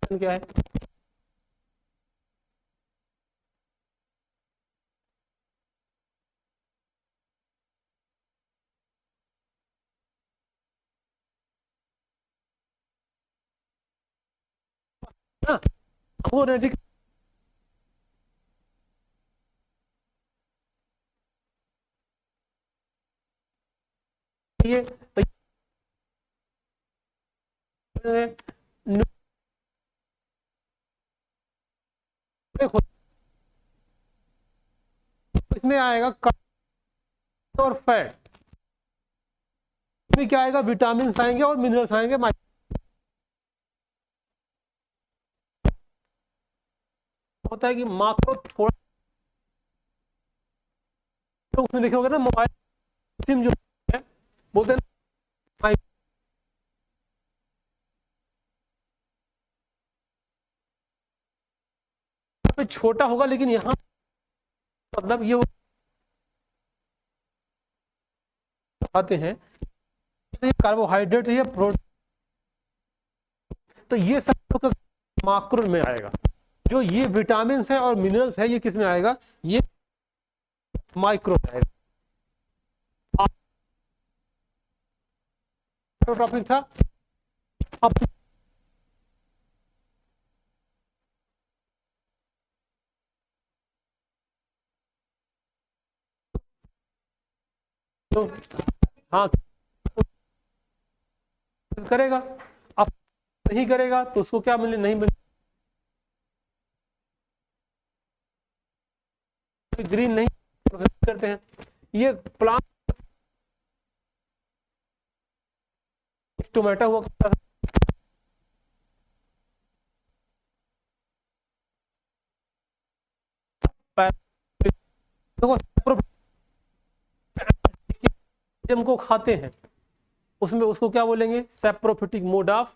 क्या है? ना, वो एनर्जी ये तो इसमें आएगा कार्ब और फैट, इसमें क्या आएगा? विटामिन आएंगे और मिनरल्स आएंगे। होता है कि माक्रो थोड़ा, तो उसमें देखे होगा ना, मोबाइल सिम जो है बोलते हैं पे छोटा होगा, लेकिन यहाँ मतलब ये आते हैं कार्बोहाइड्रेट है, प्रोटीन, तो ये सब माक्रो में आएगा। जो ये विटामिन है और मिनरल्स है, ये किस में आएगा? ये माइक्रो में आएगा। टॉपिक था। अब तो हाँ करेगा, अब नहीं करेगा तो उसको क्या मिले? नहीं मिले, ग्रीन नहीं करते हैं। ये प्लांट टोमेटो हुआ करता था, को खाते हैं, उसमें उसको क्या बोलेंगे? सैप्रोफिटिक मोड ऑफ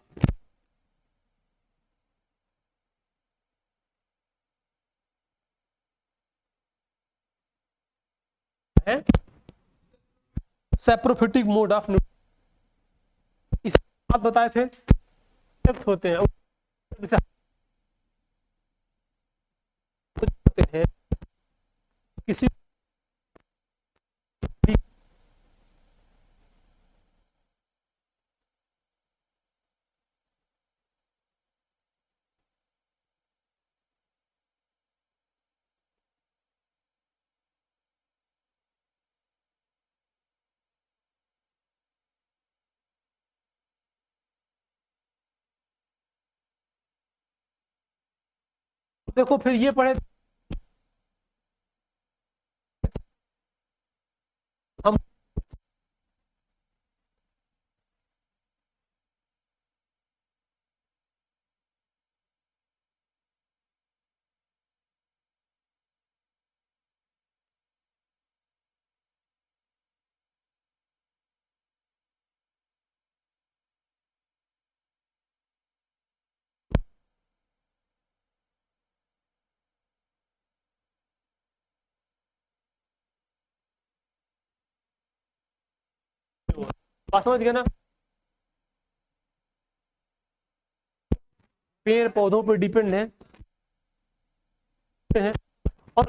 है, सैप्रोफिटिक मोड ऑफ, इस बात बताए थे होते हैं, जैसे होते हैं किसी, देखो फिर ये पढ़े हम, बात समझ गए ना? पेड़ पौधों पर डिपेंड है और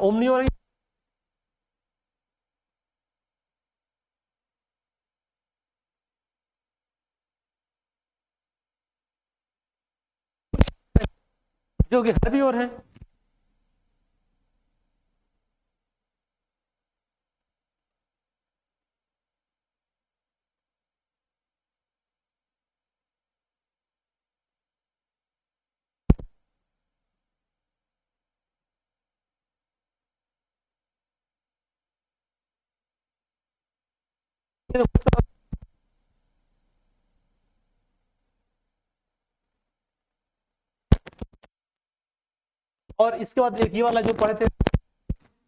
ओमनी और जो कि हर भी और है, और इसके बाद एक ये वाला जो पढ़े थे,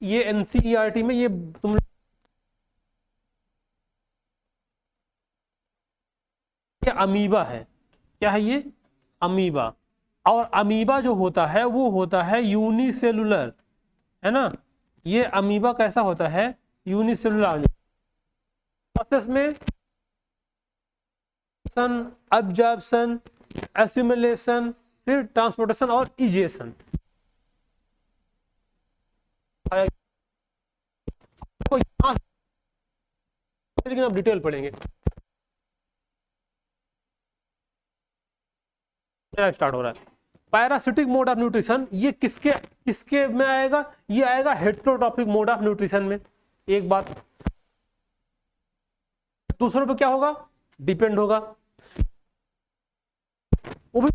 ये एनसीईआरटी में ये तुम ये अमीबा है। क्या है ये? अमीबा। और अमीबा जो होता है वो होता है यूनिसेलुलर, है ना। ये अमीबा कैसा होता है? यूनिसेलुलर प्रोसेस में अब्जॉर्प्शन, एसिमिलेशन, फिर ट्रांसपोर्टेशन और इजेशन। लेकिन अब डिटेल पढ़ेंगे। स्टार्ट हो रहा है पैरासिटिक मोड ऑफ न्यूट्रिशन। ये किसके किसके में आएगा? ये आएगा हेटेरोट्रॉपिक मोड ऑफ न्यूट्रिशन में। एक बात, दूसरों पे क्या होगा? डिपेंड होगा। वो भी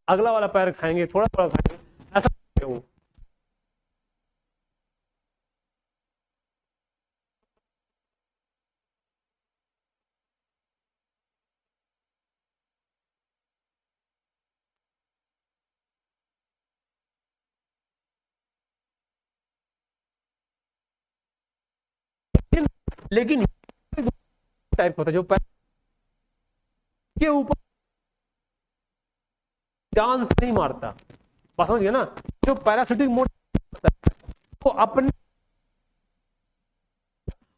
अगला वाला पैर खाएंगे, थोड़ा थोड़ा खाएंगे, ऐसा वो। लेकिन टाइप होता है जो पैर के ऊपर जान से नहीं मारता। बात समझ गए ना? जो पैरासिटिक मोड वो अपने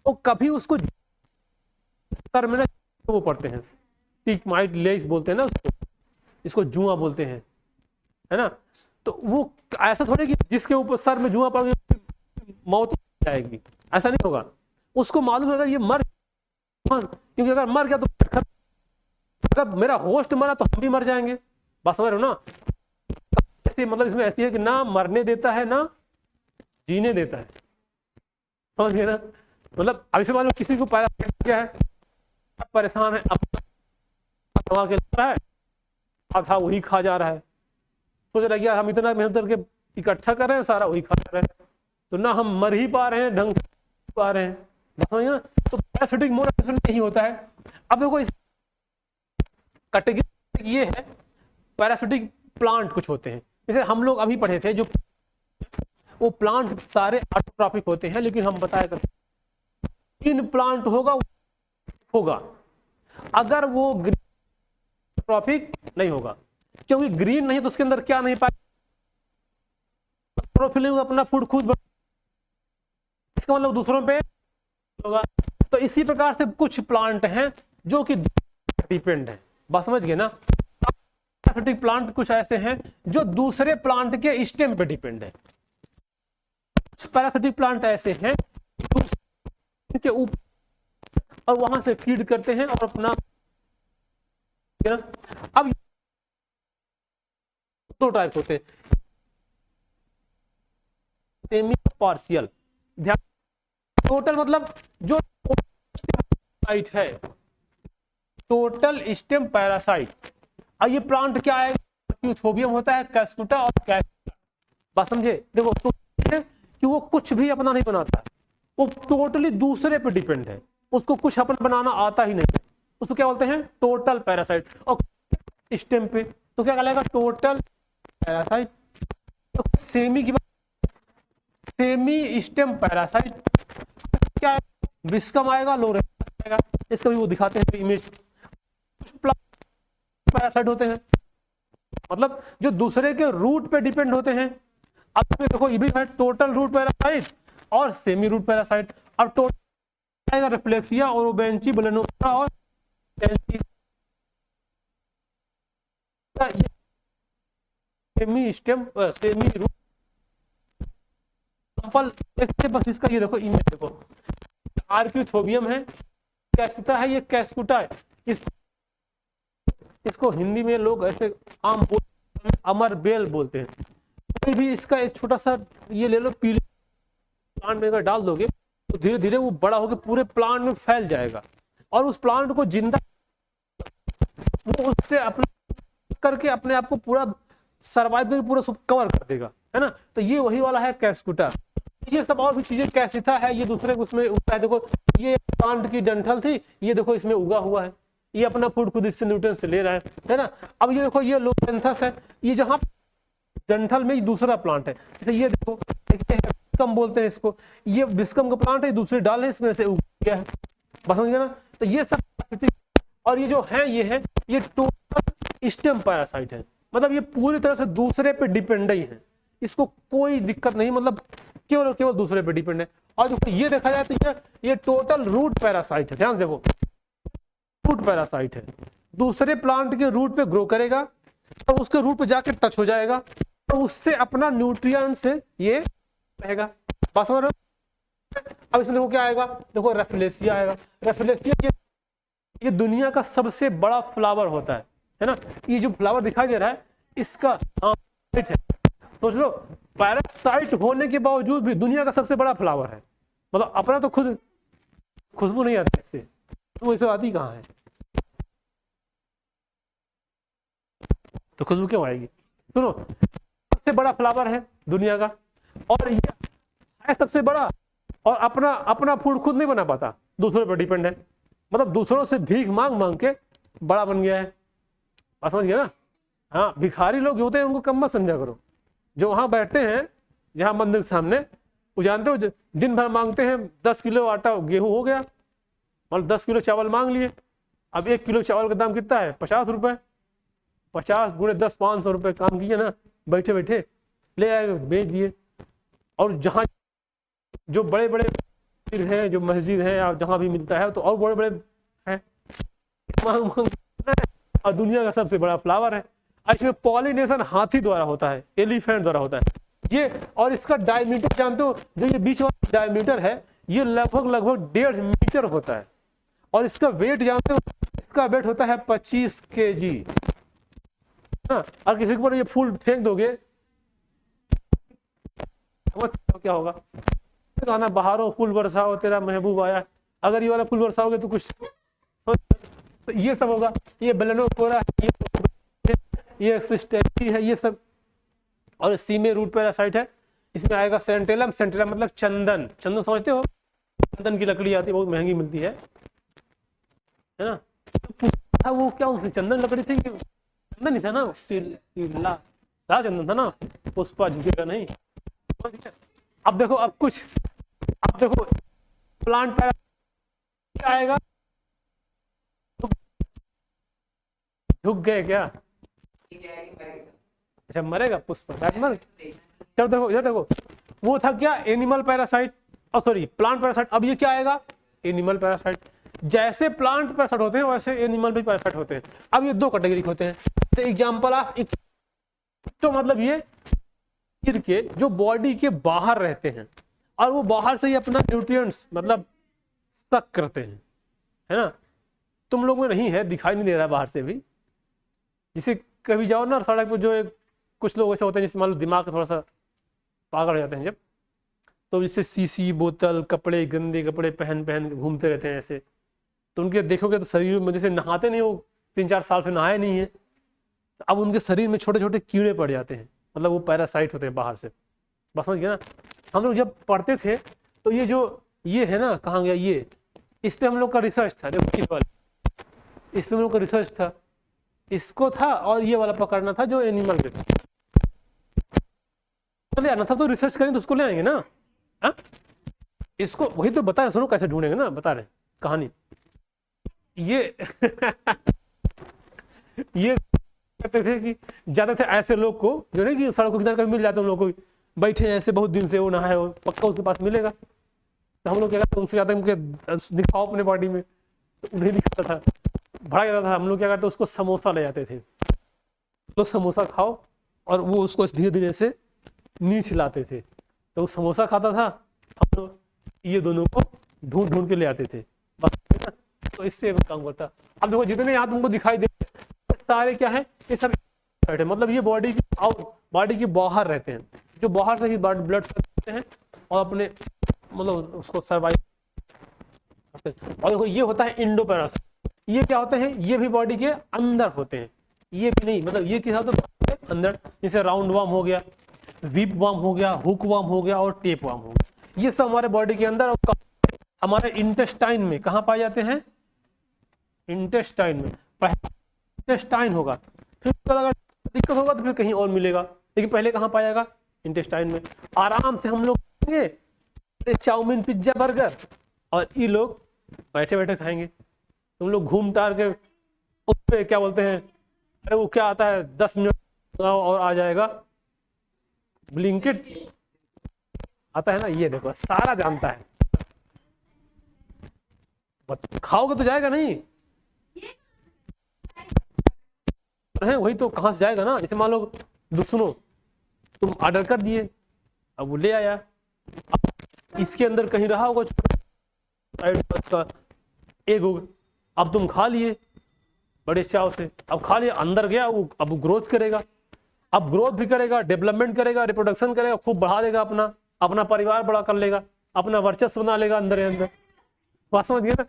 वो कभी उसको सर में ना वो पढ़ते हैं, टिक माइट लेस बोलते हैं ना उसको, इसको जुआ बोलते हैं, है ना। तो वो ऐसा थोड़ी कि जिसके ऊपर सर में जुआ पड़ गई मौत हो जाएगी, ऐसा नहीं होगा। उसको मालूम है अगर ये मर, क्योंकि अगर मर गया तो अगर मेरा होस्ट मरा तो हम भी मर जाएंगे। बस समझ रहे हो ना? ऐसे मतलब इसमें ऐसी है कि ना मरने देता है ना जीने देता है। समझ गए ना? मतलब अभी से मालूम किसी को पैदा क्या है, परेशान है, अपना के लग रहा है, आधा वही खा जा रहा है। सोच रहा है यार हम इतना मेहनत करके इकट्ठा कर रहे हैं, सारा वही खा रहे हैं, तो ना हम मर ही पा रहे हैं ढंग से पा रहे हैं। समझिए ना? तो पैरासिटिक मोड नहीं होता है। अब देखो इस कैटेगरी ये है, पैरासिटिक प्लांट कुछ होते हैं, जैसे हम लोग अभी पढ़े थे जो वो प्लांट सारे ऑटोट्रॉपिक होते हैं, लेकिन हम बताया करते इन प्लांट होगा अगर वो ग्रीन ट्रॉपिक नहीं होगा, क्योंकि ग्रीन नहीं तो उसके अंदर क्या नहीं पाएगा, क्लोरोफिल अपना फूड खुद, इसका मतलब दूसरों पे होगा। तो इसी प्रकार से कुछ प्लांट हैं जो कि डिपेंड है। बात समझ गए ना? पैरासिटिक प्लांट कुछ ऐसे हैं जो दूसरे प्लांट के स्टेम पे डिपेंड है। कुछ पैरासिटिक प्लांट ऐसे हैं के ऊपर और वहां से फीड करते हैं और अपना। अब दो टाइप होते हैं, सेमी पार्शियल। ध्यान, टोटल मतलब जो पैरासाइट है, टोटल स्टेम पैरासाइट। अब ये प्लांट क्या है? यूथोबियम होता है, कैस्कुटा और कैस्कुटा। बात समझे? देखो तो कि वो कुछ भी अपना नहीं बनाता, वो टोटली दूसरे पे डिपेंड है, उसको कुछ अपना बनाना आता ही नहीं, उसको क्या बोलते हैं? Total parasite. और स्टेम पे तो क्या कहलाएगा? Total parasite. तो सेमी की बात, सेमी स्टेम पैरासाइट क्या है? विस्कम आएगा, लोरेंस आएगा, इसका भी वो दिखाते हैं इमेज। पैरासाइट होते हैं मतलब जो दूसरे के रूट पे डिपेंड होते हैं। अब इसमें देखो ये भी है टोटल रूट पैरासाइट और सेमी रूट पैरासाइट। अब टोटल आएगा रिफ्लेक्सिया और ओबेंची बलेनोसा और semi stem semi root sample देखते बस इसका ये देखो इमेज देखो, आर्क्यूथोबियम है, कैस्कुटा है, ये कैस्कुटा है, इस इसको हिंदी में लोग ऐसे आम बोल अमर बेल बोलते हैं। कोई भी इसका एक छोटा सा ये ले लो, पीले प्लांट में अगर डाल दोगे तो धीरे धीरे वो बड़ा होकर पूरे प्लांट में फैल जाएगा और उस प्लांट को जिंदा वो उससे अपना करके अपने आप को पूरा सर्वाइव करके पूरा कवर कर देगा, है ना। तो ये वही वाला है कैस्कुटा। ये सब और भी चीजें, कैसिथा है, ये दूसरे उसमें उगता है। देखो ये प्लांट की डंठल थी, ये देखो इसमें उगा हुआ है, ये अपना फूड खुद इससे न्यूट्रिएंट से ले रहा है ना। अब ये देखो ये लोपेंथस है, ये जहां डंठल में ये दूसरा प्लांट है। जैसे ये देखो बिस्कम बोलते हैं इसको, ये बिस्कम का प्लांट है, दूसरी डाल है इसमें से उग गया है, बस समझ गया ना। तो ये सब और ये जो है ये टोटल स्टेम पैरासाइट है, मतलब ये पूरी तरह से दूसरे पे डिपेंड ही है, इसको कोई दिक्कत नहीं, मतलब केवल केवल दूसरे पे डिपेंड है। और जो ये देखा जाए तो ये टोटल रूट पैरासाइट है, ध्यान देखो रूट पैरासाइट है, दूसरे प्लांट के रूट पे ग्रो करेगा और उसके रूट पे जाके टच हो जाएगा तो उससे अपना न्यूट्रिएंट से ये रहेगा, बस समझ रहे हो। अब इसमें देखो क्या आएगा, देखो रेफलेसिया आएगा। रेफलेसिया ये दुनिया का सबसे बड़ा फ्लावर होता है ना। ये जो फ्लावर दिखाई दे रहा है इसका पैरासाइट है, सोच लो पैरासाइट होने के बावजूद भी दुनिया का सबसे बड़ा फ्लावर है, मतलब अपना तो खुद खुशबू नहीं आती इससे, तो वैसे आती कहाँ है, तो खुशबू क्यों आएगी। सुनो सबसे बड़ा फ्लावर है दुनिया का और ये है सबसे बड़ा, और अपना अपना फूड खुद नहीं बना पाता, दूसरों पर डिपेंड है, मतलब दूसरों से भीख मांग मांग के बड़ा बन गया है, बात समझ गया ना। हाँ भिखारी लोग जो होते हैं उनको कम मत समझा करो, जो वहां बैठते हैं जहां मंदिर के सामने, वो जानते हो दिन भर मांगते हैं 10 किलो आटा गेहूं हो गया, मतलब 10 किलो चावल मांग लिए। अब 1 किलो चावल का दाम कितना है, 50 रुपए, 50 गुणे 10 500 रुपए काम किए ना, बैठे बैठे ले आए बेच दिए। और जहाँ जो बड़े बड़े हैं, जो मस्जिद है और जहाँ भी मिलता है तो और बड़े बड़े हैं, और दुनिया का सबसे बड़ा फ्लावर है। इसमें पॉलिनेशन हाथी द्वारा होता है, एलिफेंट द्वारा होता है ये। और इसका डायमीटर जानते हो, जो ये बीच वाला डायमीटर है ये लगभग 1.5 मीटर होता है, और इसका वेट जानते हो, इसका वेट होता है 25 kg। और किसी के ऊपर ये फूल फेंक दोगे समझ सकते हो क्या होगा, गाना बहारों फूल बरसाओ तेरा महबूब आया, अगर ये वाला फूल बरसाओगे तो कुछ तो ये सब होगा। ये बेलेनोफोरा, ये सिस्टेटी है, ये सब। और सी में रूट पैरासाइट है, इसमें आएगा सेंटेलम। सेंटेलम मतलब चंदन, चंदन समझते हो, चंदन की लकड़ी आती है, बहुत महंगी मिलती है ना। तो वो क्या उसकी चंदन लकड़ी थी, चंदन नहीं था ना, लाल चंदन था ना, पुष्पा झुकेगा नहीं। अब देखो अब देखो प्लांट पैरासाइट आएगा, झुक गए क्या, अच्छा मरेगा पुष्प मर। चलो देखो ये देखो वो था क्या, animal parasite, sorry plant parasite. अब ये क्या आएगा, एनिमल पैरासाइट। जैसे प्लांट पैरासाइट होते हैं वैसे एनिमल भी पैरासाइट होते हैं। अब ये 2 कैटेगरी होते हैं, जैसे एग्जांपल ऑफ तो मतलब ये गिर के जो बॉडी के बाहर रहते हैं और वो बाहर से ही अपना न्यूट्रिएंट्स मतलब सक करते हैं, है ना। तुम लोग में नहीं है, दिखाई नहीं दे रहा बाहर से भी। जिसे कभी जाओ ना सड़क पर, जो कुछ लोग ऐसे होते हैं जिससे मान लो दिमाग थोड़ा सा पागल हो जाते हैं जब, तो जैसे सीसी बोतल कपड़े गंदे कपड़े पहन के घूमते रहते हैं ऐसे, तो उनके देखोगे तो शरीर में जैसे नहाते नहीं, वो 3-4 साल से नहाए नहीं है, अब उनके शरीर में छोटे छोटे कीड़े पड़ जाते हैं, मतलब वो पैरासाइट होते हैं बाहर से, बस समझ गया ना। हम लोग जब पढ़ते थे तो ये जो ये है ना, कहाँ गया ये, इस पे हम लोग का रिसर्च था, देखो इस वाले इस पे हम लोग का रिसर्च था, इसको था, और ये वाला पकड़ना था जो एनिमल पे था, तो ले आना था। तो रिसर्च करें तो उसको ले आएंगे ना, हा? इसको वही तो बता रहे, सुनो कैसे ढूंढेंगे ना, बता रहे कहानी। ये ये कहते थे कि जाते थे ऐसे लोग को जो नहीं कि सड़कों किनारे कभी मिल जाते उन लोगों को, बैठे ऐसे बहुत दिन से वो नहाए हो, पक्का उसके पास मिलेगा। तो हम लोग क्या करते, उनसे ज्यादा उनके दिखाओ अपने बॉडी में, तो उन्हें दिखाता था, भड़ा जाता था। हम लोग क्या करते, उसको समोसा ले जाते थे, तो समोसा खाओ, और वो उसको धीरे धीरे से नीच लाते थे, तो वो समोसा खाता था, हम लोग ये दोनों को ढूंढ ढूंढ के ले आते थे, बस। तो इससे काम करता। अब देखो जितने यहाँ तुमको दिखाई दे सारे क्या है, ये सब साइड है, मतलब ये बॉडी की बाहर रहते हैं, जो बाहर से ही ब्लड करते हैं और अपने मतलब उसको सर्वाइव करते हैं। और देखो ये होता है इंडोपैरासाइट, ये क्या होते हैं, ये भी बॉडी के अंदर होते हैं, ये भी नहीं, मतलब ये किस होते हैं अंदर, जैसे राउंड वार्म हो गया, वीप वार्म हो गया, हुक वार्म हो गया और टेप वार्म हो गया, ये सब हमारे बॉडी के अंदर हमारे इंटेस्टाइन में कहाँ पाए जाते हैं, इंटेस्टाइन में। पहले इंटेस्टाइन होगा, फिर अगर दिक्कत होगा तो फिर कहीं और मिलेगा, लेकिन पहले कहाँ पाएगा, इंटेस्टाइन में। आराम से हम लोग खाएंगे चाउमीन पिज्जा बर्गर, और ये लोग बैठे बैठे खाएंगे, तुम लोग घूम टार के उस पे क्या बोलते हैं, अरे वो क्या आता है 10 मिनट और आ जाएगा, ब्लिंकिट आता है ना, ये देखो सारा जानता है, खाओगे तो जाएगा नहीं है, वही तो कहां से जाएगा ना। जैसे मान लो सुनो, तुम ऑर्डर कर दिए, अब वो ले आया, अब इसके अंदर कहीं रहा होगा साइड का एग, अब तुम खा लिए बड़े चाव से, अब खा लिया, अंदर गया वो, अब ग्रोथ करेगा, अब ग्रोथ भी करेगा, डेवलपमेंट करेगा, रिप्रोडक्शन करेगा, खूब बढ़ा देगा, अपना परिवार बड़ा कर लेगा, अपना वर्चस्व बना लेगा अंदर बात समझ गए ना।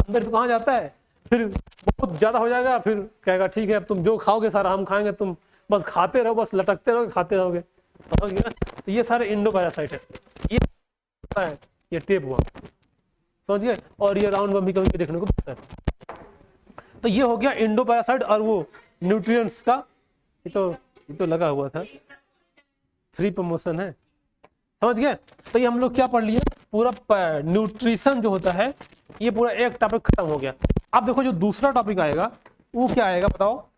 अंदर तो कहाँ जाता है, फिर बहुत ज्यादा हो जाएगा, फिर कहेगा ठीक है अब तुम जो खाओगे सारा हम खाएंगे, तुम बस खाते रहो, बस लटकते रहोगे, खाते रहोगे, समझ गए ना। तो ये सारे इंडोपैरासाइट है, ये है, ये टेप हुआ, समझ गए, और ये राउंड बम भी कभी देखने को मिलता है। तो ये हो गया इंडोपैरासाइट और वो न्यूट्रिएंट्स का, ये तो लगा हुआ था, फ्री प्रमोशन है, समझ गए। तो ये हम लोग क्या पढ़ लिए, पूरा न्यूट्रिशन जो होता है, ये पूरा एक टॉपिक खत्म हो गया। अब देखो जो दूसरा टॉपिक आएगा वो क्या आएगा बताओ,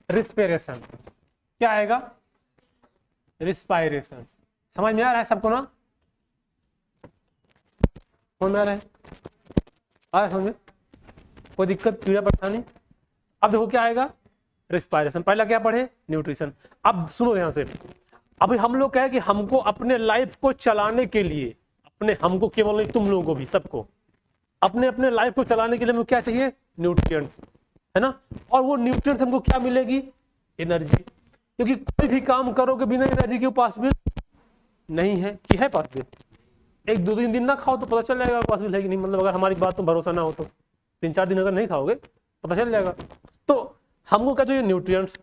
रिस्पिरेशन। क्या आएगा, रिस्पायरेशन। समझ में आ रहा है सबको ना, समझ में आ रहा है, समझ में, कोई दिक्कत पीड़ा परेशानी। अब देखो क्या आएगा, रिस्पायरेशन। पहला क्या पढ़े, न्यूट्रिशन। अब सुनो ध्यान से, अभी हम लोग कहे कि हमको अपने लाइफ को चलाने के लिए, हमको केवल नहीं तुम लोगों को भी, सबको अपने लाइफ को चलाने के लिए हमें क्या चाहिए, न्यूट्रिएंट्स, है ना। और वो न्यूट्रिएंट्स हमको क्या मिलेगी, एनर्जी, क्योंकि कोई भी काम करोगे बिना एनर्जी के पॉसिबल नहीं है, कि है पॉसिबल। एक दो दिन ना खाओ तो पता चल जाएगा पॉसिबल है कि नहीं, मतलब अगर हमारी बात तो भरोसा ना हो तो 3-4 दिन अगर नहीं खाओगे पता चल जाएगा। तो हमको क्या चाहिए, न्यूट्रिएंट्स,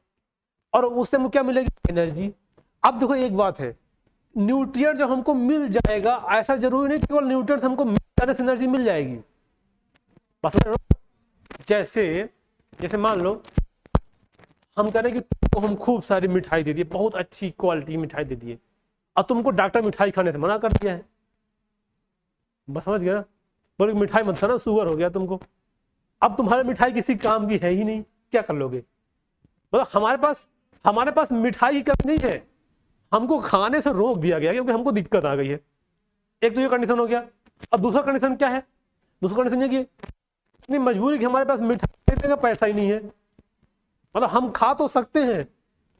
और उससे हमको क्या मिलेगी, एनर्जी। अब देखो एक बात है, न्यूट्रिएंट जब हमको मिल जाएगा, ऐसा जरूरी नहीं केवल न्यूट्रिएंट्स हमको मिल जाने से एनर्जी मिल जाएगी, बस जैसे मान लो हम कह रहे हैं कि तो हम खूब सारी मिठाई दे दिए, बहुत अच्छी क्वालिटी मिठाई दे दिए, और तुमको डॉक्टर मिठाई खाने से मना कर दिया है, बस समझ गया ना, बोले मिठाई मत खाना, शुगर हो गया तुमको। अब तुम्हारी मिठाई किसी काम की है ही नहीं, क्या कर लोगे। मतलब हमारे पास मिठाई की कमी नहीं है, हमको खाने से रोक दिया गया क्योंकि हमको दिक्कत आ गई है। एक तो ये कंडीशन हो गया। अब दूसरा कंडीशन क्या है, दूसरा कंडीशन ये कि इतनी मजबूरी कि हमारे पास मिठाई खरीदने का पैसा ही नहीं है, मतलब हम खा तो सकते हैं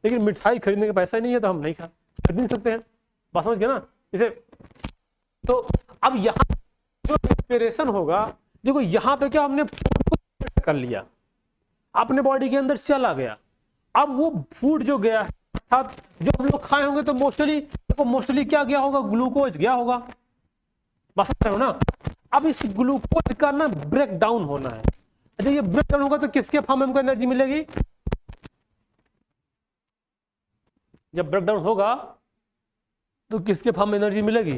लेकिन मिठाई खरीदने का पैसा ही नहीं है, तो हम नहीं खरीद नहीं सकते हैं, बात समझ गया ना। जैसे तो अब यहाँ जो इंस्पिरेशन होगा, देखो यहाँ पे क्या हमने फूड को कर लिया, अपने बॉडी के अंदर चला गया। अब वो फूड जो गया था, जो हम लोग खाए होंगे तो मोस्टली क्या गया होगा, ग्लूकोज गया होगा, बस रहे हो ना। अब इस ग्लूकोज का ना ब्रेक डाउन होना है। अच्छा ये ब्रेक डाउन होगा तो किसके फॉर्म में हमको एनर्जी मिलेगी, जब ब्रेक डाउन होगा तो किसके फॉर्म में एनर्जी मिलेगी,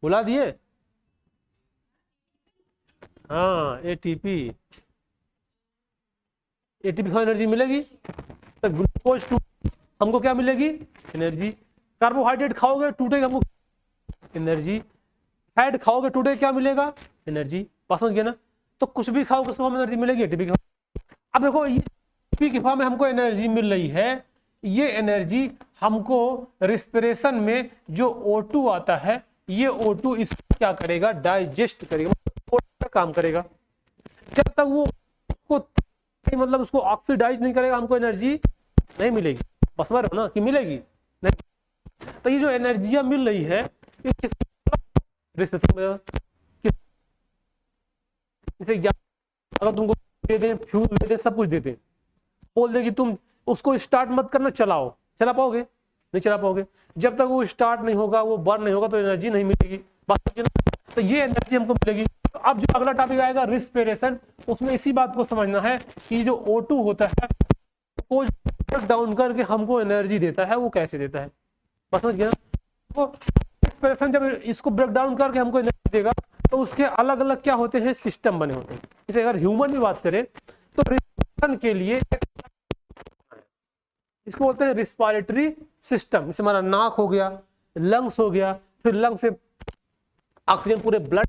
बुला दिए, हाँ एटीपी को एनर्जी मिलेगी। तो ग्लूकोज हमको क्या मिलेगी, एनर्जी। कार्बोहाइड्रेट खाओगे टूटेगा हमको एनर्जी, फैट खाओगे टूटे क्या मिलेगा, एनर्जी, बात समझ गए ना। तो कुछ भी खाओगे उसमें एनर्जी मिलेगी, एटीपी की। अब देखो एटीपी की फॉर्म में हमको एनर्जी मिल रही है, ये एनर्जी हमको रिस्पिरेशन में जो O2 आता है, ये O2 इसको क्या करेगा, डाइजेस्ट करेगा, काम करेगा। जब तक वो मतलब उसको ऑक्सीडाइज नहीं करेगा हमको एनर्जी नहीं मिलेगी, बस समझ रहे हो ना कि मिलेगी नहीं। तो ये जो एनर्जियां मिल रही है ये रिस्पिरेशन में, जैसे अगर तुमको दे दें, फ्यूल दे दें, सब कुछ देते हैं, बोल दें कि तुम उसको स्टार्ट मत करना, चलाओ, चला पाओगे? नहीं चला पाओगे। जब तक वो स्टार्ट नहीं होगा, वो बर्न नहीं होगा, तो एनर्जी नहीं मिलेगी। बात समझे ना? तो ये एनर्जी हमको मिलेगी। तो अब जो अगला टॉपिक आएगा रिस्पिरेशन, उसमें इसी बात को समझना है कि जो O2 होता है वो ब्रेक डाउन करके हमको एनर्जी देता है, वो कैसे देता है, बस समझ गया? वो रिस्पिरेशन जब इसको ब्रेक डाउन करके हमको एनर्जी देगा, तो उसके अलग अलग क्या होते हैं, सिस्टम बने होते हैं। जैसे अगर ह्यूमन में बात करें तो रिस्पिरेशन के लिए इसको बोलते हैं रिस्पिरेटरी सिस्टम। जैसे हमारा नाक हो गया, लंग्स हो गया, फिर लंग्स से ऑक्सीजन पूरे ब्लड,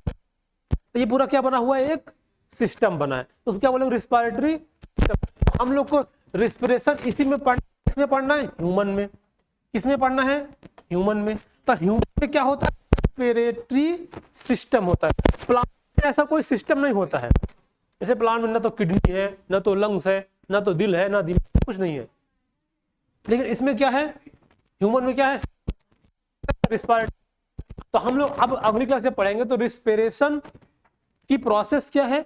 तो ये पूरा क्या बना हुआ है, एक सिस्टम बना है। तो क्या बोलेंगे, रिस्पिरेटरी सिस्टम। हम लोग को रिस्पिरेशन इसी में किसमें पढ़ना है, ह्यूमन में। किसमें पढ़ना है, ह्यूमन में। तो ह्यूमन में क्या होता है, रेस्पिरेटरी सिस्टम होता है। प्लांट में ऐसा कोई सिस्टम नहीं होता है। जैसे प्लांट में ना तो किडनी है, ना तो लंग्स है, ना तो दिल है, ना दिमाग, कुछ नहीं है। लेकिन इसमें क्या है, ह्यूमन में क्या है, रिस्पिरेटरी। तो हम लोग अब अगली क्लास में पढ़ेंगे तो रिस्पिरेशन की प्रोसेस क्या है,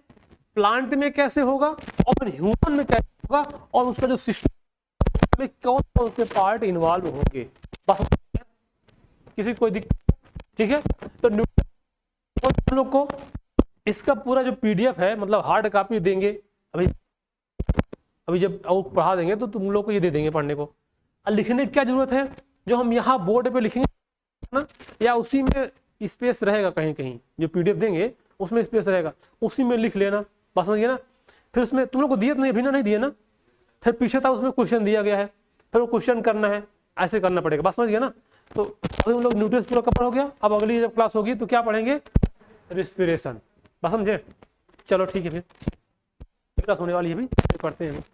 प्लांट में कैसे होगा और ह्यूमन में कैसे होगा, और उसका जो सिस्टम में कौन कौन से पार्ट इन्वॉल्व होंगे, बस। किसी कोई दिक्कत? ठीक है। तो हम लोग को इसका पूरा जो PDF है, मतलब हार्ड कॉपी देंगे अभी जब वो पढ़ा देंगे तो तुम लोग को ये दे देंगे पढ़ने को। और लिखने की क्या जरूरत है, जो हम यहाँ बोर्ड पे लिखेंगे ना, या उसी में स्पेस रहेगा, कहीं कहीं जो PDF देंगे उसमें स्पेस रहेगा, उसी में लिख लेना, बस समझिए ना। फिर उसमें तुम लोग को दिए तो नहीं, अभी ना नहीं दिए ना, फिर पीछे था उसमें क्वेश्चन दिया गया है, फिर वो क्वेश्चन करना है, ऐसे करना पड़ेगा, बस समझ गया ना। तो अभी हम लोग न्यूट्रिएंट्स पूरा कवर हो गया। अब अगली जब क्लास होगी तो क्या पढ़ेंगे, रिस्पिरेशन, बस समझे। चलो ठीक है, फिर क्लास होने वाली है, अभी पढ़ते हैं।